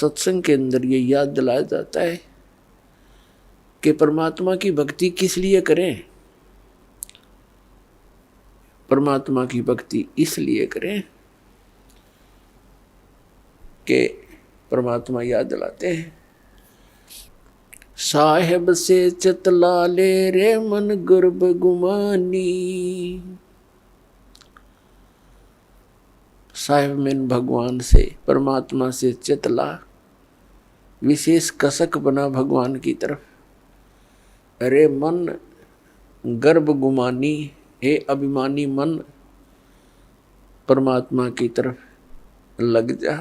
सत्संग के अंदर ये याद दिलाया जाता है कि परमात्मा की भक्ति किस लिए करें। परमात्मा की भक्ति इसलिए करें कि परमात्मा याद दिलाते हैं, साहेब से चतला ले रे मन गर्भ गुमानी। साहेब में भगवान से, परमात्मा से चतला, विशेष कसक बना भगवान की तरफ। अरे मन गर्भ गुमानी, हे अभिमानी मन, परमात्मा की तरफ लग जा।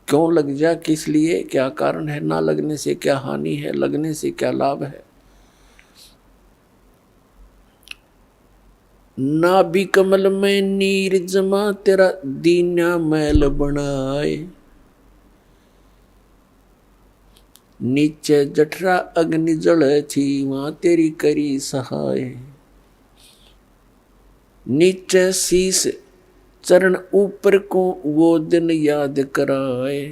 क्यों लग जा, किस लिए, क्या कारण है? ना लगने से क्या हानि है, लगने से क्या लाभ है? ना भी कमल में नीर जमा, तेरा दीना मैल बनाए। नीचे जठरा अग्नि जल थी, वहां तेरी करी सहाय। नीचे शीस चरण ऊपर को, वो दिन याद कराए।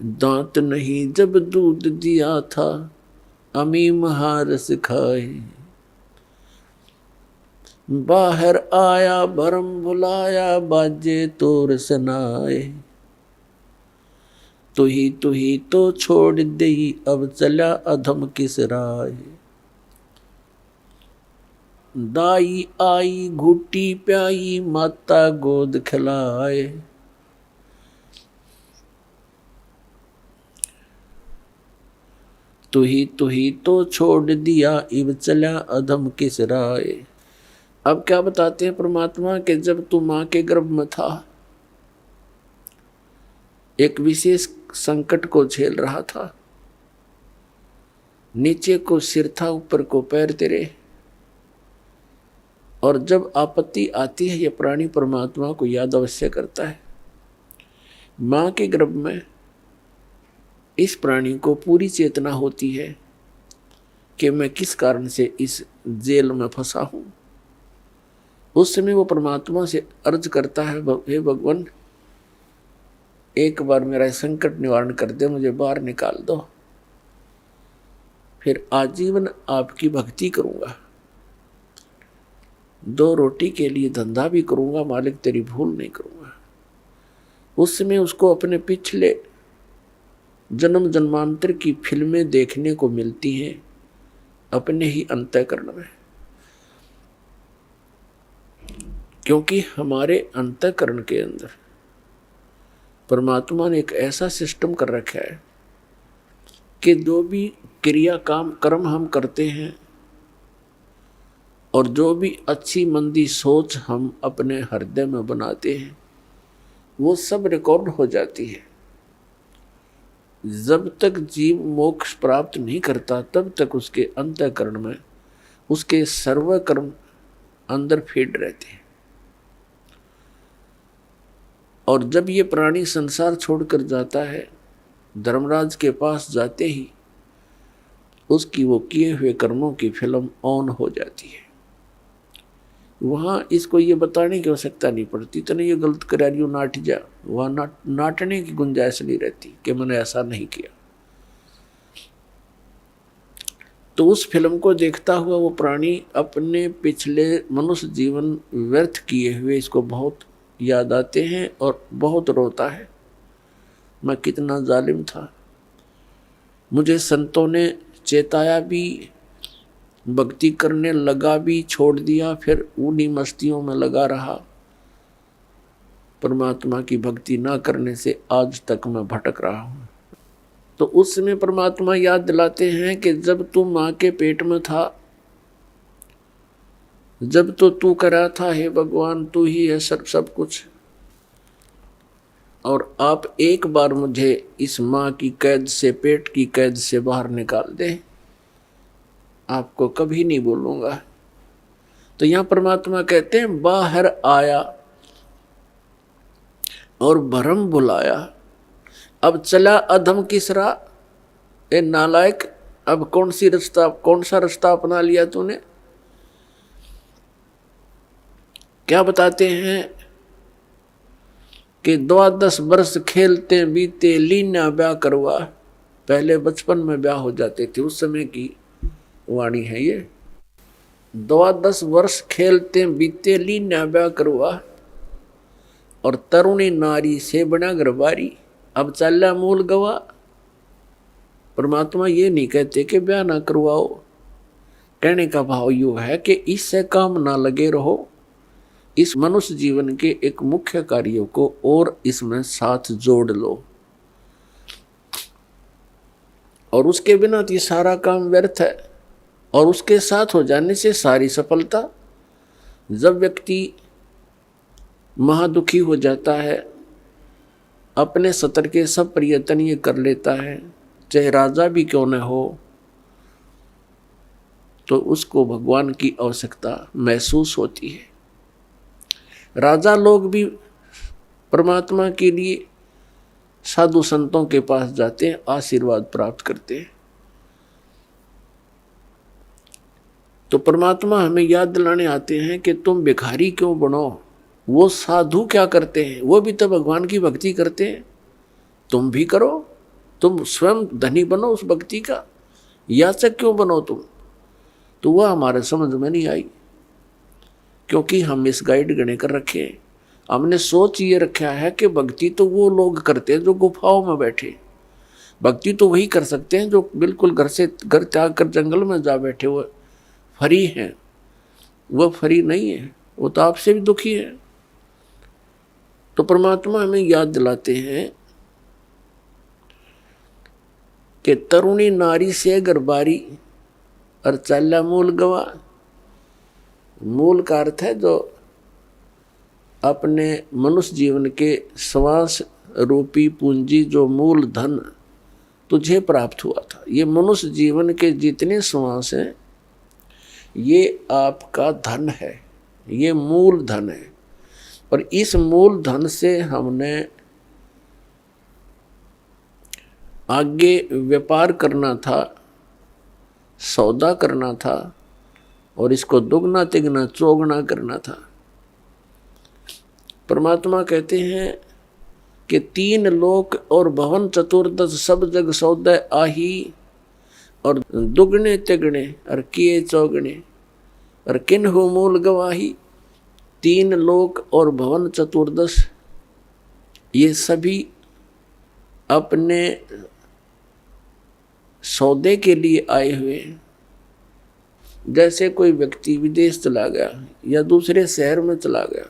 दांत नहीं जब दूध दिया था, अमी महारस खाए। बाहर आया भरम भुलाया, बाजे तोर सनाए। तू ही तो छोड़ दई, अब चला अधम किस राय। दाई आई घुटी प्याई, माता गोद खिलाए। तू ही तो छोड़ दिया, इब चला अधम किस राय। अब क्या बताते हैं परमात्मा कि जब तू मां के गर्भ में था, एक विशेष संकट को झेल रहा था। नीचे को सिर था, ऊपर को पैर तेरे। और जब आपत्ति आती है, यह प्राणी परमात्मा को याद अवश्य करता है। मां के गर्भ में इस प्राणी को पूरी चेतना होती है कि मैं किस कारण से इस जेल में फंसा हूं। उस समय वो परमात्मा से अर्ज करता है, हे भगवान, एक बार मेरा संकट निवारण कर दे, मुझे बाहर निकाल दो, फिर आजीवन आपकी भक्ति करूंगा। 2 रोटी के लिए धंधा भी करूंगा, मालिक तेरी भूल नहीं करूंगा। उस समय उसको अपने पिछले जन्म जन्मांतर की फिल्में देखने को मिलती हैं अपने ही अंतःकरण में, क्योंकि हमारे अंतःकरण के अंदर परमात्मा ने एक ऐसा सिस्टम कर रखा है कि जो भी क्रिया काम कर्म हम करते हैं और जो भी अच्छी मंदी सोच हम अपने हृदय में बनाते हैं, वो सब रिकॉर्ड हो जाती है। जब तक जीव मोक्ष प्राप्त नहीं करता, तब तक उसके अंतःकरण में उसके सर्व कर्म अंदर फीड रहते हैं। और जब ये प्राणी संसार छोड़कर जाता है, धर्मराज के पास जाते ही उसकी वो किए हुए कर्मों की फिल्म ऑन हो जाती है। वहां इसको ये बताने की आवश्यकता नहीं पड़ती, तने ये गलत करा रही हो, नाट जा। वहां नाटने की गुंजाइश नहीं रहती कि मैंने ऐसा नहीं किया। तो उस फिल्म को देखता हुआ वो प्राणी अपने पिछले मनुष्य जीवन व्यर्थ किए हुए इसको बहुत याद आते हैं और बहुत रोता है। मैं कितना जालिम था, मुझे संतों ने चेताया भी, भक्ति करने लगा भी, छोड़ दिया, फिर उन्हीं मस्तियों में लगा रहा। परमात्मा की भक्ति ना करने से आज तक मैं भटक रहा हूं। तो उस समय परमात्मा याद दिलाते हैं कि जब तू मां के पेट में था, जब तो तू करा था, हे भगवान तू ही है सब कुछ। और आप एक बार मुझे इस मां की कैद से, पेट की कैद से बाहर निकाल दे, आपको कभी नहीं बोलूंगा। तो यहां परमात्मा कहते हैं, बाहर आया और भरम बुलाया, अब चला अधम किस राह। ए नालायक, अब कौन सा रास्ता अपना लिया तूने। क्या बताते हैं कि 12 वर्ष खेलते बीते लीना ब्याह करवा। पहले बचपन में ब्याह हो जाते थे, उस समय की वाणी है ये। 12 वर्ष खेलते बीते लीना ब्याह करवा, और तरुणी नारी से बना गरबारी, अब चला मूल गवा। परमात्मा ये नहीं कहते कि ब्याह ना करवाओ, कहने का भाव यू है कि इससे काम ना लगे रहो, इस मनुष्य जीवन के एक मुख्य कार्यों को और इसमें साथ जोड़ लो, और उसके बिना तो ये सारा काम व्यर्थ है। और उसके साथ हो जाने से सारी सफलता। जब व्यक्ति महादुखी हो जाता है, अपने सतर के सब प्रयत्न ये कर लेता है, चाहे राजा भी क्यों न हो, तो उसको भगवान की आवश्यकता महसूस होती है। राजा लोग भी परमात्मा के लिए साधु संतों के पास जाते हैं, आशीर्वाद प्राप्त करते हैं। तो परमात्मा हमें याद दिलाने आते हैं कि तुम भिखारी क्यों बनो, वो साधु क्या करते हैं, वो भी तो भगवान की भक्ति करते हैं, तुम भी करो। तुम स्वयं धनी बनो उस भक्ति का, याचक क्यों बनो तुम। तो वह हमारे समझ में नहीं आई, क्योंकि हम इस गाइड गणे कर रखे हैं। हमने सोच ये रखा है कि भक्ति तो वो लोग करते हैं जो गुफाओं में बैठे, भक्ति तो वही कर सकते हैं जो बिल्कुल घर से घर त्याग कर जंगल में जा बैठे, वो फरी हैं। वो फरी नहीं है, वो तो आपसे भी दुखी है। तो परमात्मा हमें याद दिलाते हैं कि तरुणी नारी से गरबारी और चाला मूल गवा। मूल का अर्थ है जो अपने मनुष्य जीवन के श्वास रूपी पूंजी, जो मूल धन तुझे प्राप्त हुआ था। ये मनुष्य जीवन के जितने श्वास हैं ये आपका धन है, ये मूल धन है। और इस मूल धन से हमने आगे व्यापार करना था, सौदा करना था, और इसको दुगना तिगना चौगुना करना था। परमात्मा कहते हैं कि 3 लोक और भवन चतुर्दश सब जग सौदे आही, और दुगने तिगने और किए चौगने और किन्हु मूल गवाही। 3 लोक और भवन चतुर्दश ये सभी अपने सौदे के लिए आए हुए हैं। जैसे कोई व्यक्ति विदेश चला गया या दूसरे शहर में चला गया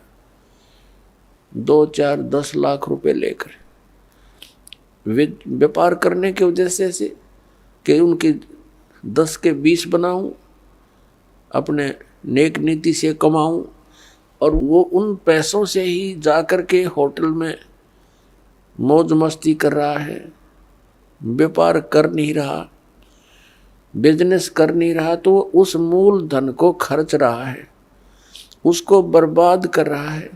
2, 4, 10 लाख रुपए लेकर व्यापार करने के उद्देश्य से कि उनकी 10 के 20 बनाऊं, अपने नेक नीति से कमाऊं, और वो उन पैसों से ही जाकर के होटल में मौज मस्ती कर रहा है, व्यापार कर नहीं रहा, बिजनेस कर नहीं रहा, तो उस मूल धन को खर्च रहा है, उसको बर्बाद कर रहा है,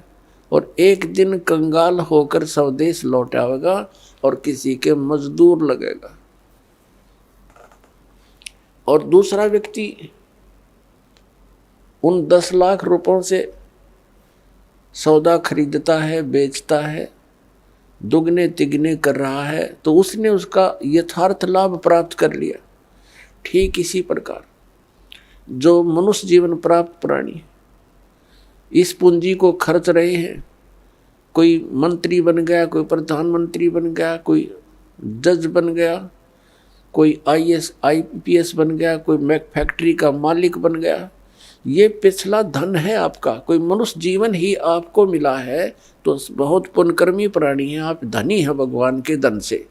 और एक दिन कंगाल होकर स्वदेश लौट आएगा और किसी के मजदूर लगेगा। और दूसरा व्यक्ति उन 10 लाख रुपयों से सौदा खरीदता है, बेचता है, दुगने तिगने कर रहा है, तो उसने उसका यथार्थ लाभ प्राप्त कर लिया। ठीक इसी प्रकार जो मनुष्य जीवन प्राप्त प्राणी इस पूंजी को खर्च रहे हैं, कोई मंत्री बन गया, कोई प्रधानमंत्री बन गया, कोई जज बन गया, कोई IAS IPS बन गया, कोई फैक्ट्री का मालिक बन गया, ये पिछला धन है आपका। कोई मनुष्य जीवन ही आपको मिला है तो बहुत पुण्यकर्मी प्राणी है, आप धनी है भगवान के धन से।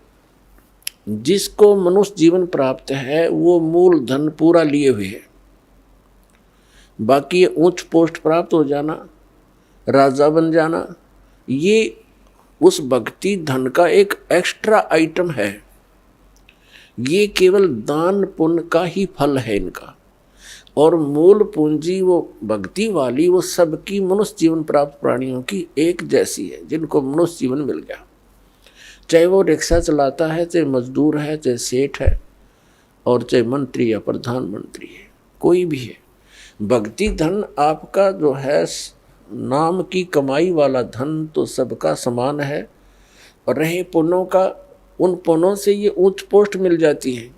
जिसको मनुष्य जीवन प्राप्त है वो मूल धन पूरा लिए हुए है। बाकी उच्च पोस्ट प्राप्त हो जाना, राजा बन जाना, ये उस भक्ति धन का एक एक्स्ट्रा आइटम है। ये केवल दान पुण्य का ही फल है इनका। और मूल पूंजी वो भक्ति वाली, वो सबकी मनुष्य जीवन प्राप्त प्राणियों की एक जैसी है, जिनको मनुष्य जीवन मिल गया। चाहे वो रिक्शा चलाता है, चाहे मजदूर है, चाहे सेठ है, और चाहे मंत्री या प्रधानमंत्री है, कोई भी है। भक्ति धन आपका जो है नाम की कमाई वाला धन तो सबका समान है, और रहे पुण्यों का, उन पुण्यों से ये उच्च पोस्ट मिल जाती है।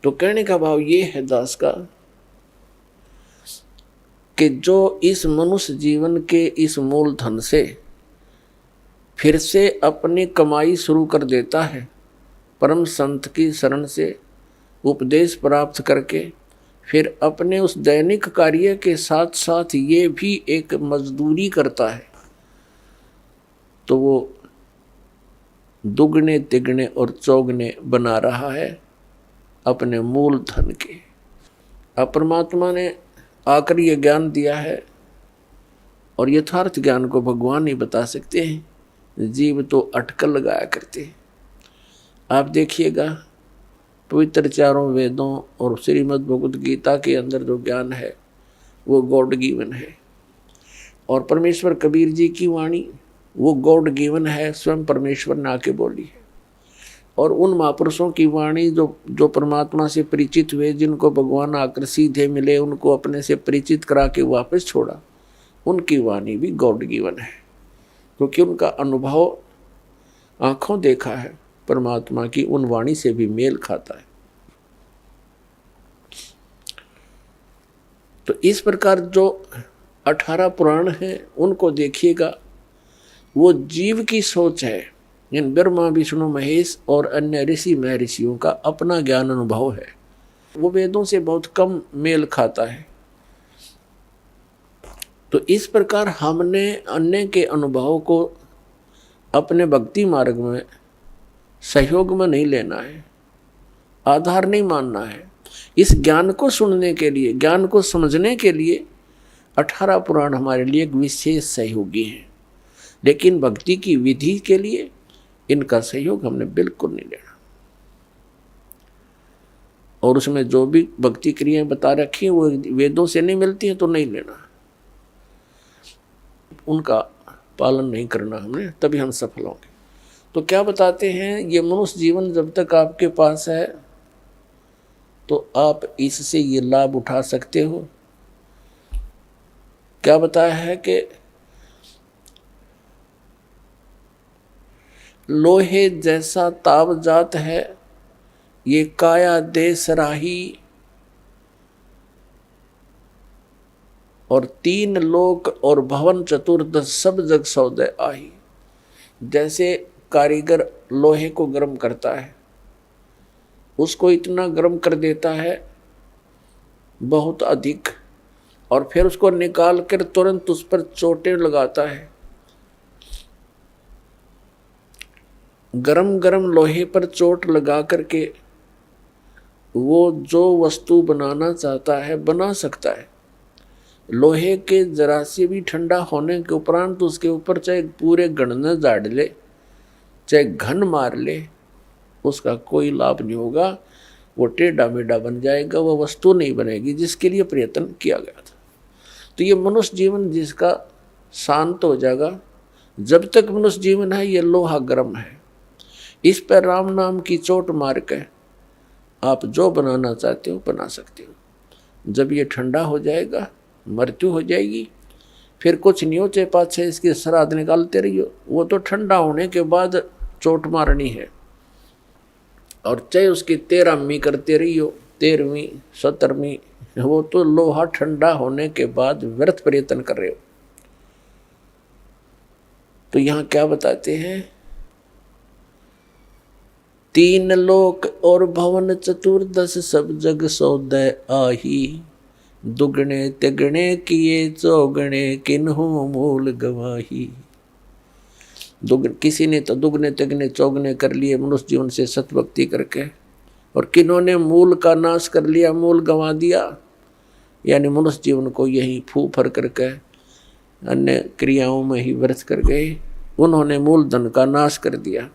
तो कहने का भाव ये है दास का कि जो इस मनुष्य जीवन के इस मूल धन से फिर से अपनी कमाई शुरू कर देता है, परम संत की शरण से उपदेश प्राप्त करके, फिर अपने उस दैनिक कार्य के साथ साथ ये भी एक मजदूरी करता है, तो वो दुगने तिगने और चौगने बना रहा है अपने मूल धन के। अब परमात्मा ने आकर ये ज्ञान दिया है, और यथार्थ ज्ञान को भगवान ही बता सकते हैं, जीव तो अटकल लगाया करते हैं। आप देखिएगा पवित्र चारों वेदों और श्रीमद् भगवद गीता के अंदर जो ज्ञान है वो गॉड गिवन है, और परमेश्वर कबीर जी की वाणी वो गॉड गिवन है, स्वयं परमेश्वर ने आके बोली है। और उन महापुरुषों की वाणी जो परमात्मा से परिचित हुए, जिनको भगवान आकर सीधे मिले, उनको अपने से परिचित करा के वापस छोड़ा, उनकी वाणी भी गॉड गिवन है, क्योंकि उनका अनुभव आंखों देखा है परमात्मा की उन वाणी से भी मेल खाता है। तो इस प्रकार जो 18 पुराण हैं उनको देखिएगा, वो जीव की सोच है। इन ब्रह्मा विष्णु महेश और अन्य ऋषि महर्षियों का अपना ज्ञान अनुभव है, वो वेदों से बहुत कम मेल खाता है। तो इस प्रकार हमने अन्य के अनुभव को अपने भक्ति मार्ग में सहयोग में नहीं लेना है, आधार नहीं मानना है। इस ज्ञान को सुनने के लिए, ज्ञान को समझने के लिए 18 पुराण हमारे लिए एक विशेष सहयोगी हैं, लेकिन भक्ति की विधि के लिए इनका सहयोग हमने बिल्कुल नहीं लेना। और उसमें जो भी भक्ति क्रियाएं बता रखी हैं वो वेदों से नहीं मिलती हैं तो नहीं लेना, उनका पालन नहीं करना हमने, तभी हम सफल होंगे। तो क्या बताते हैं, ये मनुष्य जीवन जब तक आपके पास है तो आप इससे ये लाभ उठा सकते हो। क्या बताया है कि लोहे जैसा ताव जात है, ये काया दे सराही, और 3 लोक और भवन चतुर्दश सब जग सौदे आही। जैसे कारीगर लोहे को गर्म करता है, उसको इतना गर्म कर देता है बहुत अधिक, और फिर उसको निकाल कर तुरंत उस पर चोटें लगाता है। गरम गरम लोहे पर चोट लगा करके वो जो वस्तु बनाना चाहता है बना सकता है। लोहे के जरा से भी ठंडा होने के उपरांत उसके ऊपर चाहे पूरे गणने झाड़ ले, चाहे घन मार ले, उसका कोई लाभ नहीं होगा। वो टेढ़ा मेढ़ा बन जाएगा, वह वस्तु नहीं बनेगी जिसके लिए प्रयत्न किया गया था। तो ये मनुष्य जीवन जिसका शांत हो जाएगा, जब तक मनुष्य जीवन है ये लोहा गर्म है, इस पर राम नाम की चोट मार के आप जो बनाना चाहते हो बना सकते हो। जब ये ठंडा हो जाएगा, मृत्यु हो जाएगी, फिर कुछ नहीं हो, चाहे पाछे इसके श्राद्ध निकालते रहियो, वो तो ठंडा होने के बाद चोट मारनी है। और चाहे उसकी 13वीं करते रहियो, 13वीं 17वीं, वो तो लोहा ठंडा होने के बाद व्यर्थ प्रयत्न कर रहे हो। तो यहाँ क्या बताते हैं, 3 लोक और भवन चतुर्दश सब जग सौदे आही, दुगने तिगने किए चौगने किन्हों मूल गवाही। किसी ने तो दुगने तिगने चौगने कर लिए मनुष्य जीवन से सतभक्ति करके, और किन्होंने मूल का नाश कर लिया, मूल गंवा दिया, यानी मनुष्य जीवन को यही फू फर करके अन्य क्रियाओं में ही व्यर्थ कर गए। उन्होंने मूल धन का नाश कर दिया।